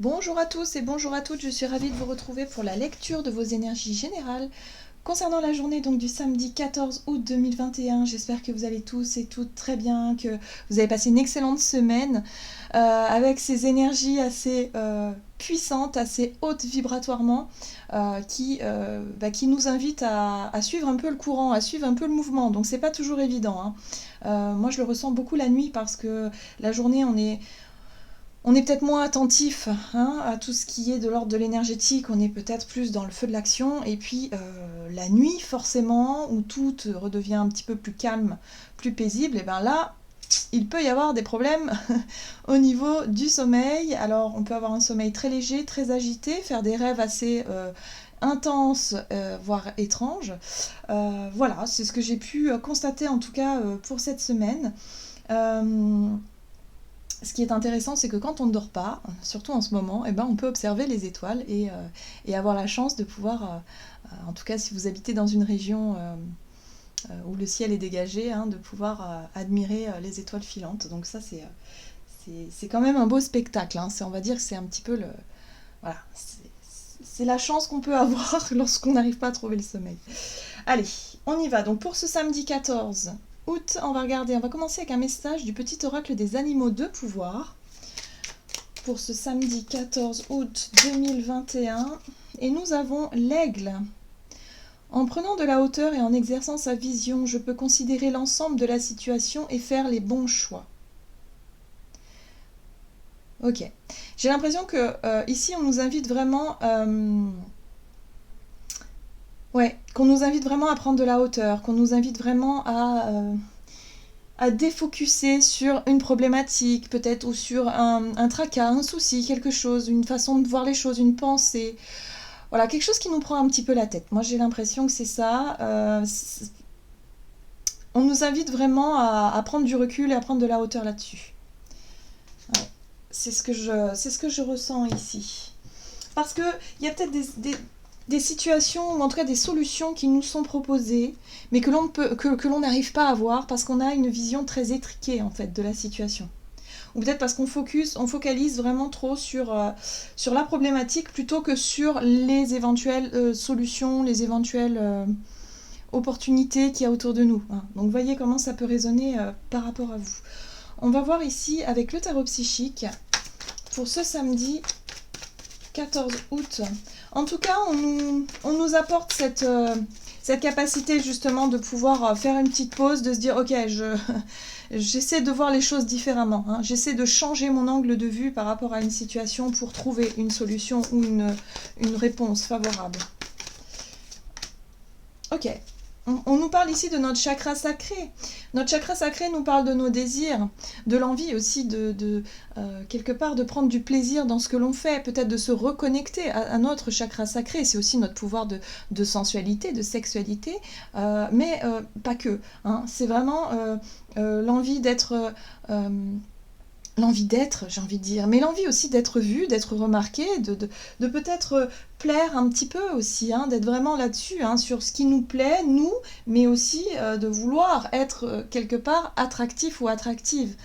Bonjour à tous et bonjour à toutes, je suis ravie de vous retrouver pour la lecture de vos énergies générales concernant la journée donc du samedi 14 août 2021. J'espère que vous allez tous et toutes très bien, que vous avez passé une excellente semaine avec ces énergies assez puissantes, assez hautes vibratoirement qui nous invitent à suivre un peu le courant, à suivre un peu le mouvement. Donc c'est pas toujours évident, hein. Moi je le ressens beaucoup la nuit parce que la journée on est peut-être moins attentif, hein, à tout ce qui est de l'ordre de l'énergétique, on est peut-être plus dans le feu de l'action, et puis la nuit forcément, où tout redevient un petit peu plus calme, plus paisible, et bien là, il peut y avoir des problèmes au niveau du sommeil. Alors on peut avoir un sommeil très léger, très agité, faire des rêves assez intenses, voire étranges. Voilà, c'est ce que j'ai pu constater en tout cas pour cette semaine. Ce qui est intéressant, c'est que quand on ne dort pas, surtout en ce moment, eh ben, on peut observer les étoiles et avoir la chance de pouvoir, en tout cas si vous habitez dans une région où le ciel est dégagé, hein, de pouvoir admirer les étoiles filantes. Donc ça, c'est quand même un beau spectacle, hein. On va dire que c'est un petit peu le... Voilà, c'est la chance qu'on peut avoir lorsqu'on n'arrive pas à trouver le sommeil. Allez, on y va. Donc pour ce samedi 14 août, on va commencer avec un message du petit oracle des animaux de pouvoir pour ce samedi 14 août 2021. Et nous avons l'aigle. En prenant de la hauteur et en exerçant sa vision, je peux considérer l'ensemble de la situation et faire les bons choix. Ok. J'ai l'impression que ici on nous invite vraiment... qu'on nous invite vraiment à prendre de la hauteur, qu'on nous invite vraiment à défocuser sur une problématique, peut-être, ou sur un tracas, un souci, quelque chose, une façon de voir les choses, une pensée. Voilà, quelque chose qui nous prend un petit peu la tête. Moi, j'ai l'impression que c'est ça. On nous invite vraiment à prendre du recul et à prendre de la hauteur là-dessus. Ouais. C'est ce que je ressens ici. Parce qu'il y a peut-être des situations, ou en tout cas des solutions qui nous sont proposées, mais que l'on n'arrive pas à voir parce qu'on a une vision très étriquée en fait de la situation. Ou peut-être parce qu'on focalise vraiment trop sur la problématique plutôt que sur les éventuelles solutions, les éventuelles opportunités qu'il y a autour de nous, hein. Donc voyez comment ça peut résonner par rapport à vous. On va voir ici avec le tarot psychique pour ce samedi 14 août. En tout cas, on nous apporte cette capacité justement de pouvoir faire une petite pause, de se dire ok, j'essaie de voir les choses différemment, hein. J'essaie de changer mon angle de vue par rapport à une situation pour trouver une solution ou une réponse favorable. Ok. On nous parle ici de notre chakra sacré. Notre chakra sacré nous parle de nos désirs, de l'envie aussi de quelque part de prendre du plaisir dans ce que l'on fait, peut-être de se reconnecter à notre chakra sacré. C'est aussi notre pouvoir de sensualité, de sexualité, mais pas que, hein. C'est vraiment l'envie d'être... l'envie d'être, j'ai envie de dire, mais l'envie aussi d'être vu, d'être remarqué, de peut-être plaire un petit peu aussi, hein, d'être vraiment là-dessus, hein, sur ce qui nous plaît, nous, mais aussi de vouloir être quelque part attractif ou attractive,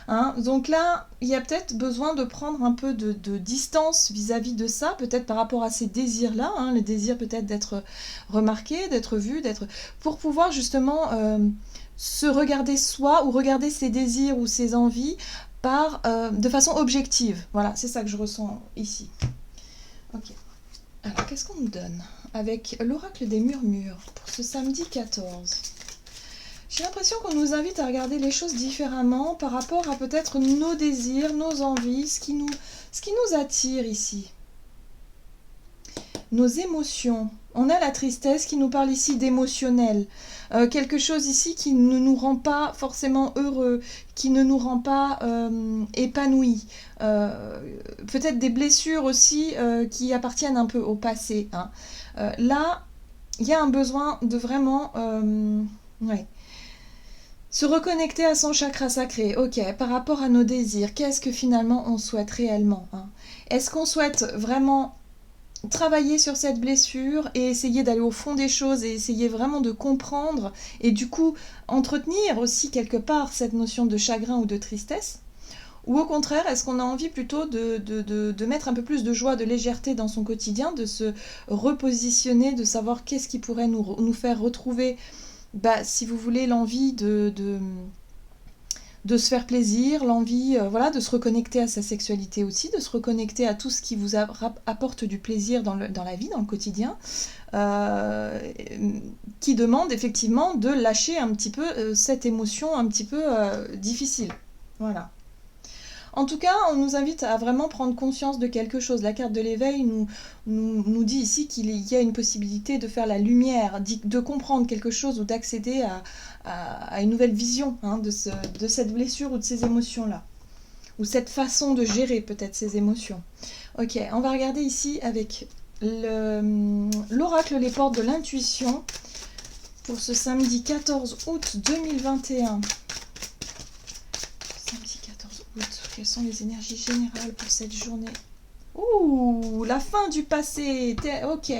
hein. Donc là, il y a peut-être besoin de prendre un peu de distance vis-à-vis de ça, peut-être par rapport à ces désirs-là, hein, le désir peut-être d'être remarqué, d'être vu, pour pouvoir justement se regarder soi ou regarder ses désirs ou ses envies de façon objective. Voilà, c'est ça que je ressens ici. Ok. Alors, qu'est-ce qu'on nous donne avec l'oracle des murmures pour ce samedi 14 ? J'ai l'impression qu'on nous invite à regarder les choses différemment par rapport à peut-être nos désirs, nos envies, ce qui nous attire ici. Nos émotions. On a la tristesse qui nous parle ici d'émotionnel. Quelque chose ici qui ne nous rend pas forcément heureux, qui ne nous rend pas épanouis. Peut-être des blessures aussi qui appartiennent un peu au passé, hein. Là, il y a un besoin de vraiment se reconnecter à son chakra sacré. Ok, par rapport à nos désirs, qu'est-ce que finalement on souhaite réellement, hein ? Est-ce qu'on souhaite vraiment travailler sur cette blessure et essayer d'aller au fond des choses et essayer vraiment de comprendre et du coup entretenir aussi quelque part cette notion de chagrin ou de tristesse, Ou au contraire, est-ce qu'on a envie plutôt de mettre un peu plus de joie, de légèreté dans son quotidien, de se repositionner, de savoir qu'est-ce qui pourrait nous faire retrouver, bah, si vous voulez, l'envie de se faire plaisir, l'envie voilà, de se reconnecter à sa sexualité aussi, de se reconnecter à tout ce qui vous apporte du plaisir dans la vie, dans le quotidien, euh, qui demande effectivement de lâcher un petit peu cette émotion un petit peu difficile. Voilà. En tout cas, on nous invite à vraiment prendre conscience de quelque chose. La carte de l'éveil nous dit ici qu'il y a une possibilité de faire la lumière, de comprendre quelque chose ou d'accéder à une nouvelle vision hein, de cette blessure ou de ces émotions-là. Ou cette façon de gérer peut-être ces émotions. Ok, on va regarder ici avec l'oracle Les Portes de l'Intuition pour ce samedi 14 août 2021. Quelles sont les énergies générales pour cette journée? Ouh, la fin du passé. Ok.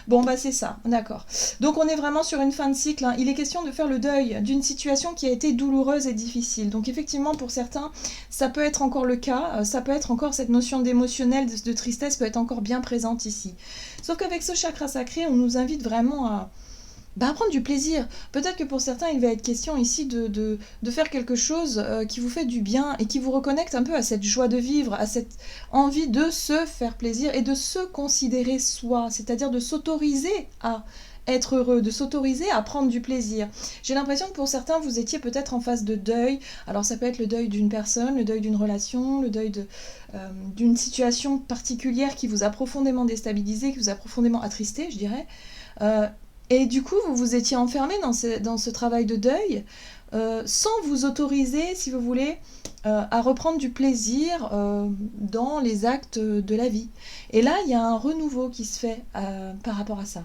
Bon, bah c'est ça. D'accord. Donc on est vraiment sur une fin de cycle. Hein. Il est question de faire le deuil d'une situation qui a été douloureuse et difficile. Donc effectivement, pour certains, ça peut être encore le cas. Ça peut être encore cette notion d'émotionnel, de tristesse peut être encore bien présente ici. Sauf qu'avec ce chakra sacré, on nous invite vraiment à prendre du plaisir. Peut-être que pour certains, il va être question ici de faire quelque chose qui vous fait du bien et qui vous reconnecte un peu à cette joie de vivre, à cette envie de se faire plaisir et de se considérer soi, c'est-à-dire de s'autoriser à être heureux, de s'autoriser à prendre du plaisir. J'ai l'impression que pour certains, vous étiez peut-être en phase de deuil. Alors ça peut être le deuil d'une personne, le deuil d'une relation, le deuil d'une situation particulière qui vous a profondément déstabilisé, qui vous a profondément attristé, je dirais. Et du coup, vous vous étiez enfermé dans ce travail de deuil sans vous autoriser, si vous voulez, à reprendre du plaisir dans les actes de la vie. Et là, il y a un renouveau qui se fait par rapport à ça.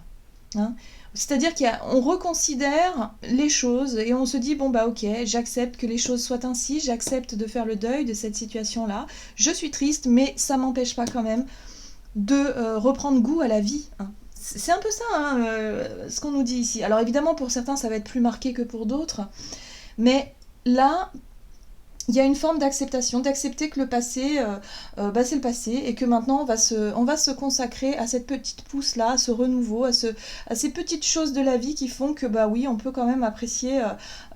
Hein. C'est-à-dire qu'on reconsidère les choses et on se dit, bon bah ok, j'accepte que les choses soient ainsi, j'accepte de faire le deuil de cette situation-là, je suis triste, mais ça m'empêche pas quand même de reprendre goût à la vie. Hein. C'est un peu ça, hein, ce qu'on nous dit ici. Alors évidemment, pour certains, ça va être plus marqué que pour d'autres. Mais là, il y a une forme d'acceptation, d'accepter que le passé, c'est le passé, et que maintenant, on va se consacrer à cette petite pousse-là, à ce renouveau, à ces petites choses de la vie qui font que, bah oui, on peut quand même apprécier,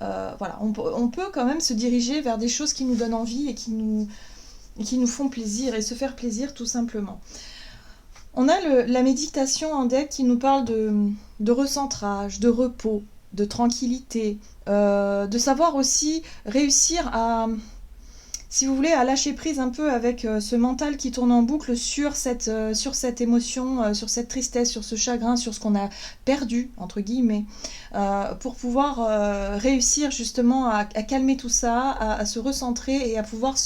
voilà, on peut quand même se diriger vers des choses qui nous donnent envie et qui nous font plaisir, et se faire plaisir tout simplement. On a la méditation en deck qui nous parle de recentrage, de repos, de tranquillité, de savoir aussi réussir à, si vous voulez, à lâcher prise un peu avec ce mental qui tourne en boucle sur cette émotion, sur cette tristesse, sur ce chagrin, sur ce qu'on a perdu, entre guillemets, pour pouvoir réussir justement à calmer tout ça, à se recentrer et à pouvoir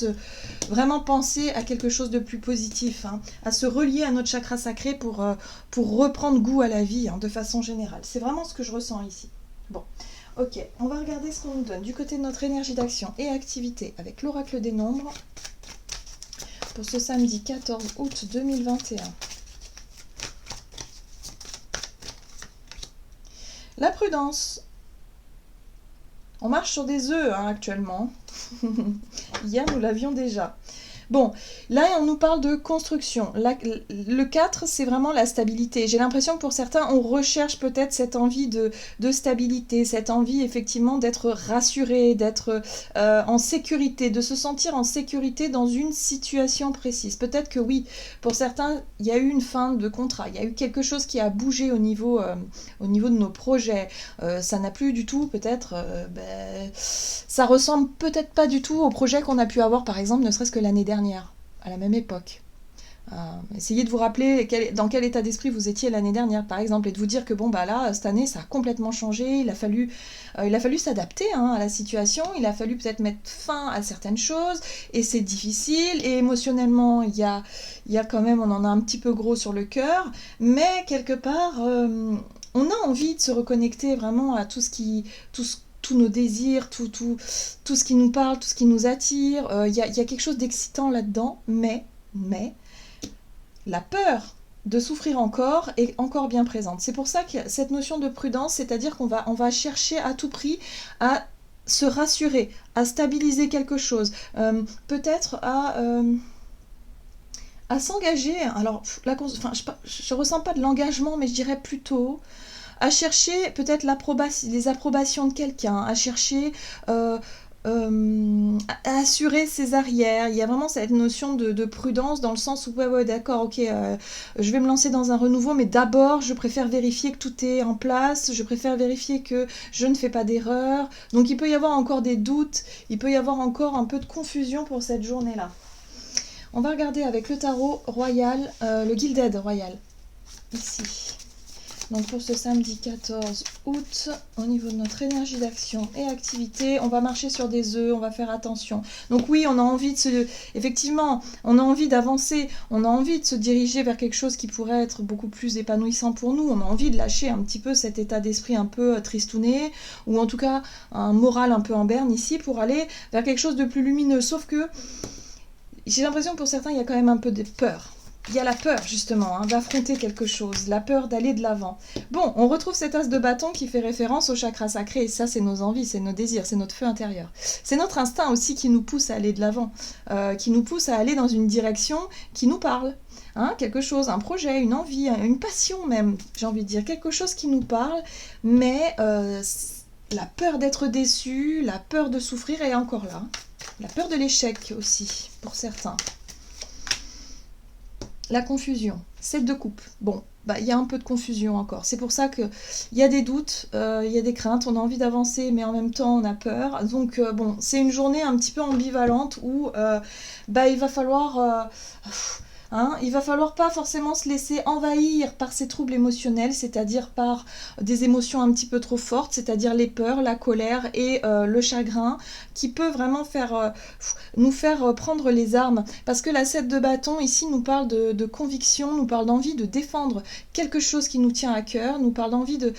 vraiment penser à quelque chose de plus positif, hein, à se relier à notre chakra sacré pour reprendre goût à la vie, hein, de façon générale. C'est vraiment ce que je ressens ici. Bon. Ok, on va regarder ce qu'on nous donne du côté de notre énergie d'action et activité avec l'oracle des nombres pour ce samedi 14 août 2021. La prudence. On marche sur des œufs hein, actuellement. Hier, nous l'avions déjà. Bon, là, on nous parle de construction. Le 4, c'est vraiment la stabilité. J'ai l'impression que pour certains, on recherche peut-être cette envie de stabilité, cette envie, effectivement, d'être rassuré, d'être en sécurité, de se sentir en sécurité dans une situation précise. Peut-être que oui, pour certains, il y a eu une fin de contrat, il y a eu quelque chose qui a bougé au niveau de nos projets. Ça n'a plus du tout, peut-être, ça ressemble peut-être pas du tout au projet qu'on a pu avoir, par exemple, ne serait-ce que l'année dernière, à la même époque. Essayez de vous rappeler dans quel état d'esprit vous étiez l'année dernière, par exemple, et de vous dire que bon, bah là, cette année, ça a complètement changé, il a fallu s'adapter hein, à la situation, il a fallu peut-être mettre fin à certaines choses, et c'est difficile, et émotionnellement, il y a quand même, on en a un petit peu gros sur le cœur, mais quelque part, on a envie de se reconnecter vraiment à tous nos désirs, tout ce qui nous parle, tout ce qui nous attire. Il y a quelque chose d'excitant là-dedans, mais la peur de souffrir encore est encore bien présente. C'est pour ça que cette notion de prudence, c'est-à-dire qu'on va chercher à tout prix à se rassurer, à stabiliser quelque chose, peut-être à s'engager. Alors, enfin, je ressens pas de l'engagement, mais je dirais plutôt à chercher peut-être les approbations de quelqu'un, à chercher à assurer ses arrières. Il y a vraiment cette notion de prudence dans le sens où, ouais, d'accord, ok, je vais me lancer dans un renouveau, mais d'abord, je préfère vérifier que tout est en place, je préfère vérifier que je ne fais pas d'erreur. Donc, il peut y avoir encore des doutes, il peut y avoir encore un peu de confusion pour cette journée-là. On va regarder avec le tarot royal, le Gilded royal, ici. Donc pour ce samedi 14 août, au niveau de notre énergie d'action et activité, on va marcher sur des œufs, on va faire attention. Donc oui, on a envie effectivement, on a envie d'avancer, on a envie de se diriger vers quelque chose qui pourrait être beaucoup plus épanouissant pour nous. On a envie de lâcher un petit peu cet état d'esprit un peu tristouné, ou en tout cas un moral un peu en berne ici, pour aller vers quelque chose de plus lumineux. Sauf que j'ai l'impression que pour certains, il y a quand même un peu de peur. Il y a la peur, justement, d'affronter quelque chose, la peur d'aller de l'avant. Bon, on retrouve cet as de bâton qui fait référence au chakra sacré, et ça, c'est nos envies, c'est nos désirs, c'est notre feu intérieur. C'est notre instinct aussi qui nous pousse à aller de l'avant, qui nous pousse à aller dans une direction qui nous parle. Quelque chose, un projet, une envie, une passion même, j'ai envie de dire, quelque chose qui nous parle, mais la peur d'être déçu, la peur de souffrir est encore là. La peur de l'échec aussi, pour certains. La confusion, 7 de coupe. Bon, il y a un peu de confusion encore. C'est pour ça qu'il y a des doutes, il y a des craintes, on a envie d'avancer, mais en même temps on a peur. Donc bon, c'est une journée un petit peu ambivalente où il va falloir... il va falloir pas forcément se laisser envahir par ces troubles émotionnels, c'est-à-dire par des émotions un petit peu trop fortes, c'est-à-dire les peurs, la colère et le chagrin, qui peut vraiment nous faire prendre les armes. Parce que la 7 de bâton, ici, nous parle de conviction, nous parle d'envie de défendre quelque chose qui nous tient à cœur, nous parle d'envie de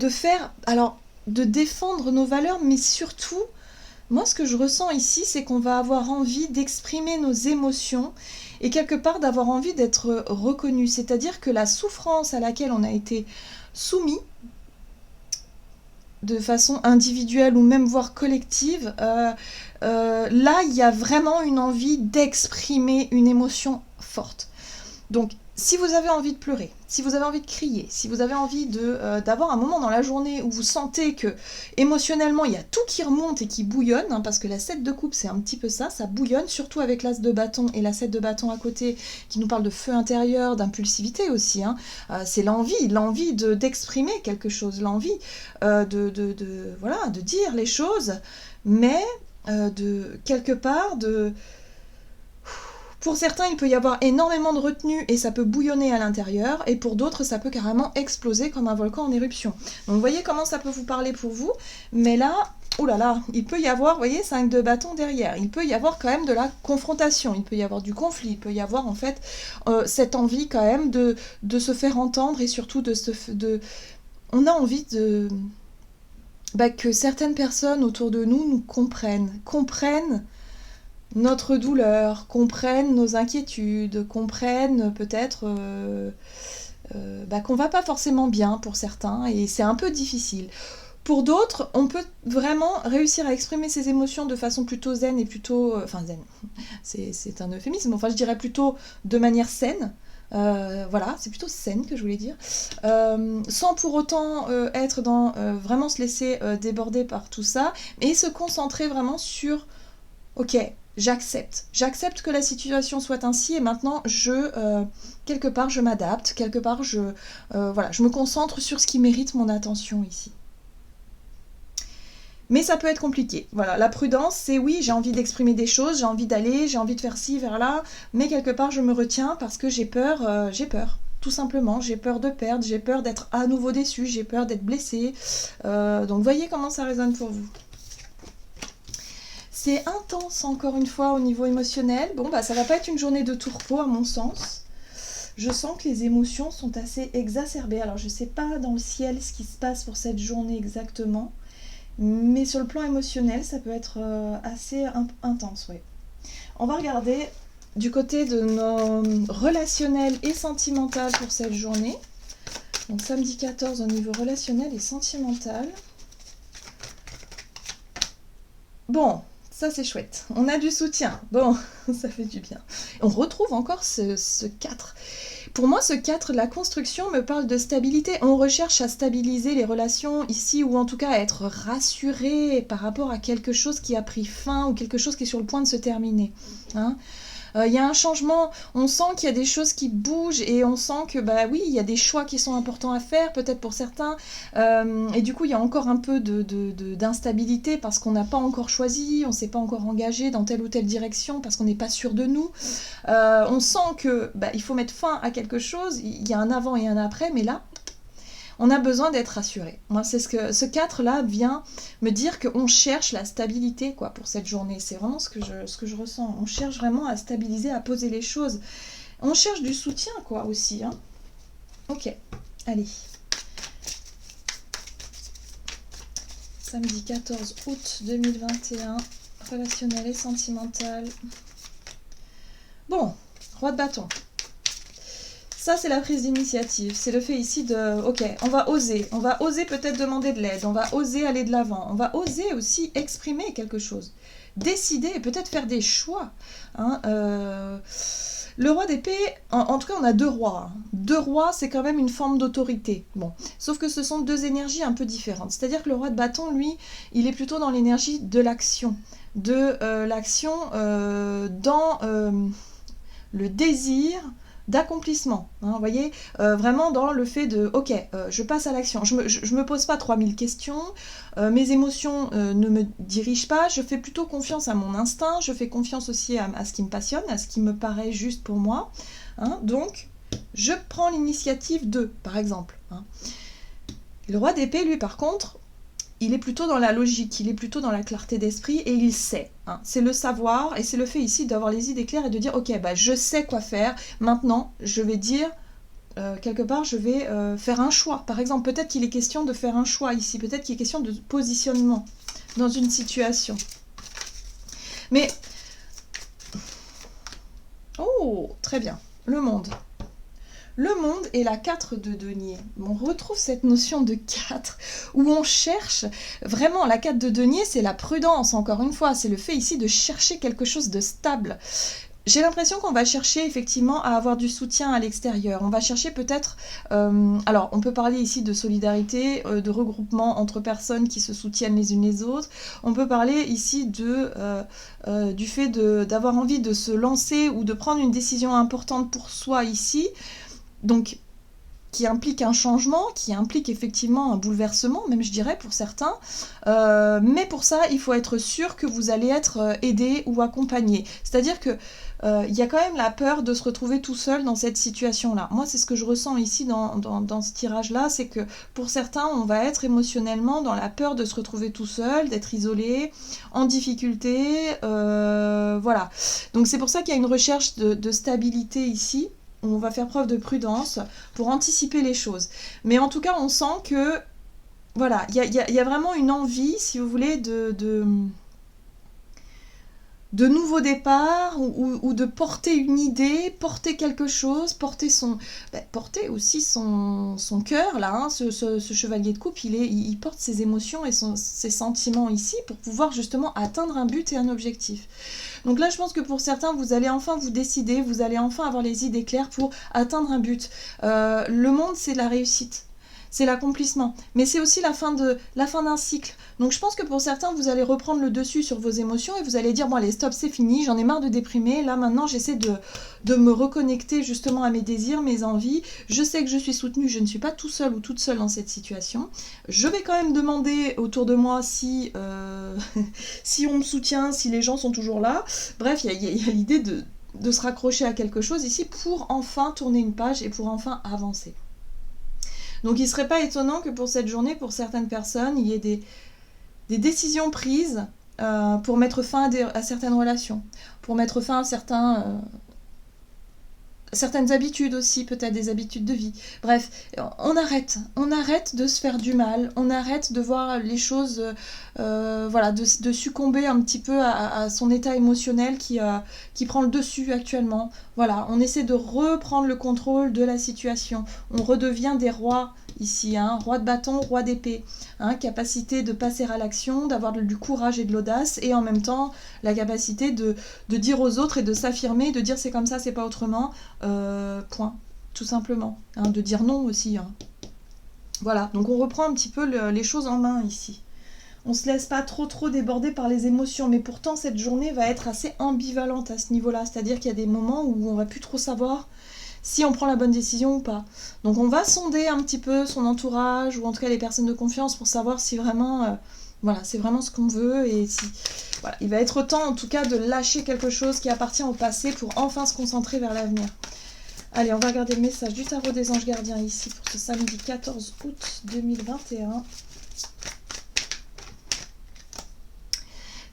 faire... Alors, de défendre nos valeurs, mais surtout... Moi, ce que je ressens ici, c'est qu'on va avoir envie d'exprimer nos émotions et quelque part d'avoir envie d'être reconnu. C'est-à-dire que la souffrance à laquelle on a été soumis, de façon individuelle ou même voire collective, là, il y a vraiment une envie d'exprimer une émotion forte. Donc, si vous avez envie de pleurer, si vous avez envie de crier, si vous avez envie d'avoir un moment dans la journée où vous sentez que émotionnellement il y a tout qui remonte et qui bouillonne, parce que la 7 de coupe c'est un petit peu ça bouillonne, surtout avec l'as de bâton et la 7 de bâton à côté qui nous parle de feu intérieur, d'impulsivité aussi. C'est l'envie d'exprimer quelque chose, l'envie de dire les choses, mais quelque part Pour certains, il peut y avoir énormément de retenue et ça peut bouillonner à l'intérieur, et pour d'autres, ça peut carrément exploser comme un volcan en éruption. Donc vous voyez comment ça peut vous parler pour vous, mais là, oh là là, il peut y avoir, vous voyez, 5 de bâton derrière, il peut y avoir quand même de la confrontation, il peut y avoir du conflit, il peut y avoir en fait cette envie quand même de se faire entendre, et surtout on a envie que certaines personnes autour de nous comprennent notre douleur, comprennent nos inquiétudes, comprennent peut-être qu'on va pas forcément bien pour certains, et c'est un peu difficile. Pour d'autres, on peut vraiment réussir à exprimer ses émotions de façon plutôt zen et plutôt... zen, c'est un euphémisme, je dirais plutôt de manière saine. C'est plutôt saine que je voulais dire, sans pour autant être dans vraiment se laisser déborder par tout ça, et se concentrer vraiment sur ok, j'accepte que la situation soit ainsi, et maintenant quelque part je m'adapte, quelque part je me concentre sur ce qui mérite mon attention ici. Mais ça peut être compliqué. Voilà, la prudence, c'est oui, j'ai envie d'exprimer des choses, j'ai envie d'aller, j'ai envie de faire ci, vers là, mais quelque part je me retiens parce que j'ai peur. Tout simplement, j'ai peur de perdre, j'ai peur d'être à nouveau déçue, j'ai peur d'être blessée. Donc voyez comment ça résonne pour vous. C'est intense encore une fois au niveau émotionnel. Bon, ça va pas être une journée de tourpeau à mon sens. Je sens que les émotions sont assez exacerbées. Alors je sais pas dans le ciel ce qui se passe pour cette journée exactement, mais sur le plan émotionnel, ça peut être assez intense, oui. On va regarder du côté de nos relationnels et sentimentales pour cette journée. Donc samedi 14 au niveau relationnel et sentimental. Bon, ça c'est chouette. On a du soutien. Bon, ça fait du bien. On retrouve encore ce 4. Pour moi, ce 4 de la construction me parle de stabilité. On recherche à stabiliser les relations ici, ou en tout cas à être rassuré par rapport à quelque chose qui a pris fin ou quelque chose qui est sur le point de se terminer. Hein. Il y a un changement, on sent qu'il y a des choses qui bougent et on sent que, bah oui, il y a des choix qui sont importants à faire, peut-être pour certains. Et du coup, il y a encore un peu d'instabilité parce qu'on n'a pas encore choisi, on ne s'est pas encore engagé dans telle ou telle direction parce qu'on n'est pas sûr de nous. On sent que il faut mettre fin à quelque chose, il y a un avant et un après, mais là, on a besoin d'être rassuré. Moi, c'est ce 4-là vient me dire qu'on cherche la stabilité quoi, pour cette journée. C'est vraiment ce que je ressens. On cherche vraiment à stabiliser, à poser les choses. On cherche du soutien quoi aussi. Hein. Ok, allez. Samedi 14 août 2021, relationnel et sentimental. Bon, roi de bâton. Ça, c'est la prise d'initiative. C'est le fait ici de, ok, on va oser peut-être demander de l'aide, on va oser aller de l'avant, on va oser aussi exprimer quelque chose, décider et peut-être faire des choix. Hein, le roi d'épée, en tout cas, on a 2 rois. Hein. 2 rois, c'est quand même une forme d'autorité. Bon, sauf que ce sont 2 énergies un peu différentes. C'est-à-dire que le roi de bâton, lui, il est plutôt dans l'énergie de l'action, dans le désir d'accomplissement, hein, vous voyez, vraiment dans le fait de, ok, je passe à l'action, je me pose pas 3000 questions, mes émotions ne me dirigent pas, je fais plutôt confiance à mon instinct, je fais confiance aussi à ce qui me passionne, à ce qui me paraît juste pour moi, hein, donc je prends l'initiative de, par exemple. Hein. Le roi d'épée, lui, par contre, il est plutôt dans la logique, il est plutôt dans la clarté d'esprit et il sait. Hein. C'est le savoir et c'est le fait ici d'avoir les idées claires et de dire ok, je sais quoi faire, maintenant je vais dire, quelque part je vais faire un choix. Par exemple, peut-être qu'il est question de faire un choix ici, peut-être qu'il est question de positionnement dans une situation. Mais, oh, très bien, le monde. Le monde est la 4 de denier. On retrouve cette notion de 4 où on cherche vraiment la 4 de denier, c'est la prudence, encore une fois, c'est le fait ici de chercher quelque chose de stable. J'ai l'impression qu'on va chercher effectivement à avoir du soutien à l'extérieur. On va chercher peut-être, alors on peut parler ici de solidarité, de regroupement entre personnes qui se soutiennent les unes les autres. On peut parler ici du fait d'avoir envie de se lancer ou de prendre une décision importante pour soi ici. Donc, qui implique un changement, qui implique effectivement un bouleversement, même je dirais pour certains. Mais pour ça, il faut être sûr que vous allez être aidé ou accompagné. C'est-à-dire que il y a quand même la peur de se retrouver tout seul dans cette situation-là. Moi, c'est ce que je ressens ici dans ce tirage-là, c'est que pour certains, on va être émotionnellement dans la peur de se retrouver tout seul, d'être isolé, en difficulté, voilà. Donc c'est pour ça qu'il y a une recherche de stabilité ici. On va faire preuve de prudence pour anticiper les choses. Mais en tout cas, on sent que, voilà, il y a vraiment une envie, si vous voulez, de nouveaux départs ou de porter une idée, porter quelque chose, porter aussi son cœur, là, hein, ce chevalier de coupe, il porte ses émotions et ses sentiments ici pour pouvoir justement atteindre un but et un objectif. Donc là, je pense que pour certains, vous allez enfin vous décider, vous allez enfin avoir les idées claires pour atteindre un but. Le monde, c'est la réussite. C'est l'accomplissement, mais c'est aussi la fin d'un cycle. Donc je pense que pour certains, vous allez reprendre le dessus sur vos émotions et vous allez dire, bon allez, stop, c'est fini, j'en ai marre de déprimer, là maintenant j'essaie de me reconnecter justement à mes désirs, mes envies, je sais que je suis soutenue, je ne suis pas tout seul ou toute seule dans cette situation, je vais quand même demander autour de moi si on me soutient, si les gens sont toujours là, bref, il y a l'idée de se raccrocher à quelque chose ici pour enfin tourner une page et pour enfin avancer. Donc il ne serait pas étonnant que pour cette journée, pour certaines personnes, il y ait des décisions prises pour mettre fin à certaines relations, pour mettre fin à certaines habitudes aussi, peut-être des habitudes de vie. Bref, on arrête de se faire du mal, on arrête de voir les choses voilà, de succomber un petit peu à son état émotionnel qui prend le dessus actuellement. Voilà, on essaie de reprendre le contrôle de la situation. On redevient des rois ici, hein, roi de bâton, roi d'épée. Hein, capacité de passer à l'action, d'avoir du courage et de l'audace, et en même temps la capacité de dire aux autres et de s'affirmer, de dire c'est comme ça, c'est pas autrement, point, tout simplement. Hein, de dire non aussi. Hein. Voilà, donc on reprend un petit peu les choses en main ici. On se laisse pas trop déborder par les émotions, mais pourtant cette journée va être assez ambivalente à ce niveau-là, c'est-à-dire qu'il y a des moments où on va plus trop savoir si on prend la bonne décision ou pas. Donc on va sonder un petit peu son entourage, ou en tout cas les personnes de confiance, pour savoir si vraiment, voilà, c'est vraiment ce qu'on veut, et si, voilà, il va être temps en tout cas de lâcher quelque chose qui appartient au passé pour enfin se concentrer vers l'avenir. Allez, on va regarder le message du tarot des anges gardiens ici pour ce samedi 14 août 2021.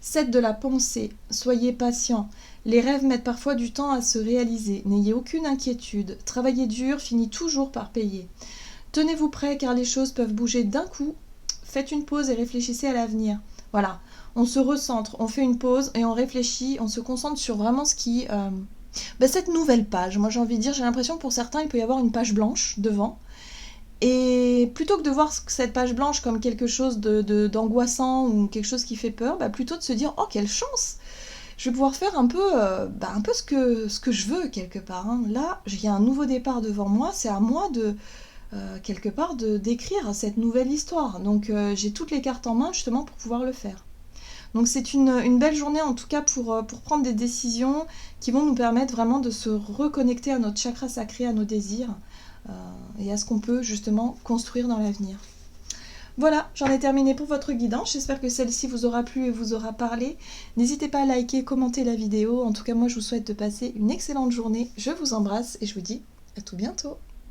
7 de la pensée, soyez patient. Les rêves mettent parfois du temps à se réaliser. N'ayez aucune inquiétude. Travailler dur finit toujours par payer. Tenez-vous prêt car les choses peuvent bouger d'un coup. Faites une pause et réfléchissez à l'avenir. Voilà, on se recentre, on fait une pause et on réfléchit, on se concentre sur vraiment ce qui... cette nouvelle page, moi j'ai envie de dire, j'ai l'impression que pour certains il peut y avoir une page blanche devant. Et plutôt que de voir cette page blanche comme quelque chose d'angoissant ou quelque chose qui fait peur, plutôt de se dire « Oh, quelle chance ! Je vais pouvoir faire un peu ce que je veux, quelque part. Hein. Là, il y a un nouveau départ devant moi, c'est à moi quelque part, d'écrire cette nouvelle histoire. Donc, j'ai toutes les cartes en main, justement, pour pouvoir le faire. Donc, c'est une belle journée, en tout cas, pour prendre des décisions qui vont nous permettre vraiment de se reconnecter à notre chakra sacré, à nos désirs, et à ce qu'on peut justement construire dans l'avenir. Voilà, j'en ai terminé pour votre guidance. J'espère que celle-ci vous aura plu et vous aura parlé. N'hésitez pas à liker, commenter la vidéo. En tout cas, moi, je vous souhaite de passer une excellente journée. Je vous embrasse et je vous dis à tout bientôt.